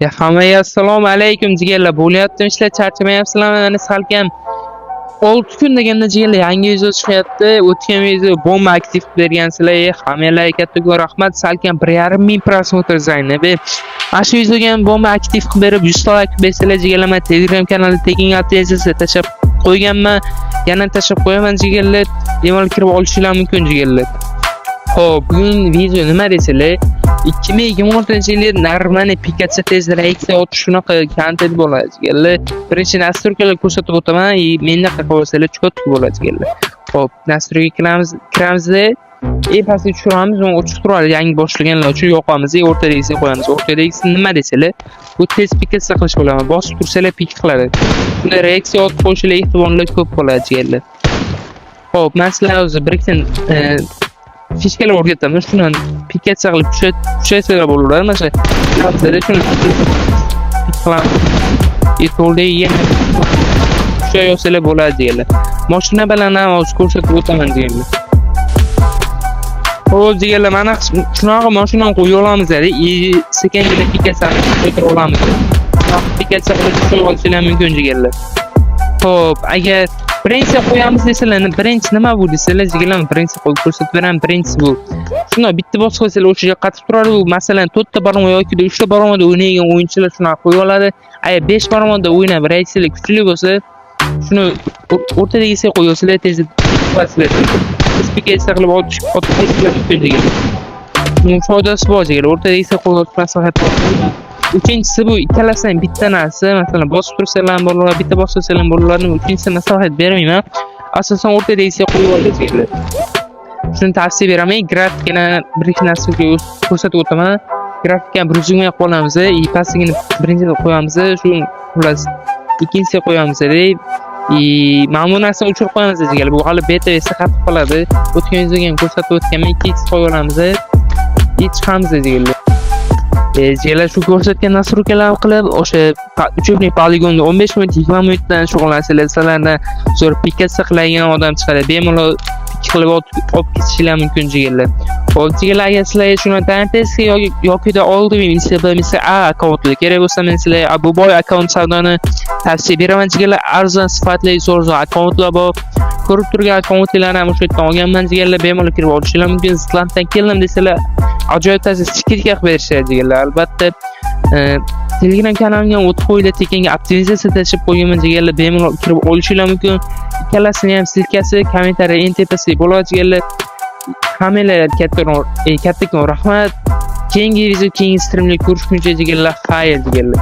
Ya hammaga assalomu alaykum jigarlar. Bo'lyapti ishlar, charchamayapsizlarmi? Mana salkam 6 kun deganda jigarlar yangi video chiqyapti. O'tgan video bomba aktiv bergansizlar. Hammalarga katta rahmat. Salkam 1,5 ming prosmotr zaynab. Mana shu videoga ham bomba aktiv qilib berib 100 ta like bersanglar jigarlar, men Telegram kanalida tekin attestsiya tashab qo'yganman. Yana tashab qo'yaman jigarlar. Bemalol kirib olishinglar mumkin jigarlar. Xo'p, bugun video nima desanglar? 2026-yil Narmani Pikachu tezda reaksiya otish shunaqa kontent bo'ladi jigarlar. Birinchi nastroykalar ko'rsatib o'taman, mendaqa qilsangiz cho'tki bo'ladi jigarlar. Xo'p, nastroykaga kiramizda pastga tushiramiz, uni o'chib turadi. Yangi boshlaganlar uchun yoqamiz, o'rtadagisiga qo'yamiz. O'rtadagisi nima desanglar, bu tez pikatsiya qilish bo'ladi. Bosib tursanglar pik qiladi. Bunda reaksiya otib qo'yishlar ehtimollar ko'p bo'ladi jigarlar. Xo'p, men sizlarga o'zi bir-ikki fishkalar o'rgataman. Shuni pikatsiya qilib tushaysalar bo'laveradi. Mana shu shuni qilamiz. To'lda yana tushayotsalar bo'ladi jigarlar. Mashina bilan ham o'z ko'rsatib o'taman jigarlar. Xo'p jigarlar, mana shunaqa mashinani qo'yib olamiz, sekangina pikatsiyani qo'yib olamiz. Pikatsiya qilib tushib olishlar mumkin jigarlar. Xo'p, agar birinchi qo'yamiz desalar, birinchi nima bu desalar jigarlar, birinchi qo'yib ko'rsatib beraman. Birinchi bu. Shuni bitta bosib qo'ysalar o'shaga qatib turadi. Bu masalan 4 ta barmoq yoki 3 ta barmoqda o'ynaydigan o'yinchilar shuni qo'yib oladi. Agar 5 barmoqda o'ynab reaksiyalar kuchli bo'lsa, shuni o'rtadagisiga qo'yasizlar, tezda qo'yasizlar. Pikatsiya qilib otib qo'yishlar mumkin jigarlar. Buning foydasi bor jigarlar. O'rtadagisiga qo'yib maslahat bor. Uchinchisi bu ikkalasidan bitta narsa, masalan bosib tursalar ham bo'laveradi, bitta bosib tursalar ham bo'laveradi. Uchinchisi maslahat bermayman. Asosan o'rtadagisiga qo'yib olasiz jigarlar. Shuni tavsiya beraman. Grafikani bir-ikki narsaga ko'rsatib o'taman. Grafikani bir zoomga qo'yamiz, pastligini birinchiga qo'yamiz, shu xullas ikkinchisiga qo'yamiz. Mana bu narsani o'chirib qo'yamiz jigarlar. Bu hali beta esa qatib qoladi. O'tgan videoga ham ko'rsatib o'tganman. 2x qo'yib olamiz. Chiqamiz jigarlar. Jigarlar shu ko'rsatgan nastroykalar qilib o'sha uchuvni poligonda 15 minut 20 minutdan shug'ullansanglar, sizlardan zo'r pikatsiya qiladigan odam chiqadi. Bemalol qilib olib ketishinglar mumkin jigarlar. Xo'p jigarlar, agar sizlarga shuni tanitasiga yoki oldin Instagram A akkauntida kerak bo'lsa, men sizlarga bu boy akkaunt savdoni tavsiya beraman jigarlar. Arzon sifatli zo'r akkauntlar bor. Ko'rib turgan akkauntlarni ham o'sha yerdan olganman jigarlar. Bemalol kirib olishinglar mumkin. Zlantdan keldim desalar, ajoyib tarzda skidka qilib berishadi jigarlar. Albatta Telegram kanalimga o'tib qo'yinglar, tekinga optimizatsiya tashib qo'yganman jigarlar. Bemalol kirib olishinglar mumkin. Ikkalasini ham silkasi kommentariya eng tepasiga bo'ladi jigarlar. Hammalarga kattakon rahmat. Keyingi video, keyingi streamda ko'rishguncha jigarlar, xayr jigarlar.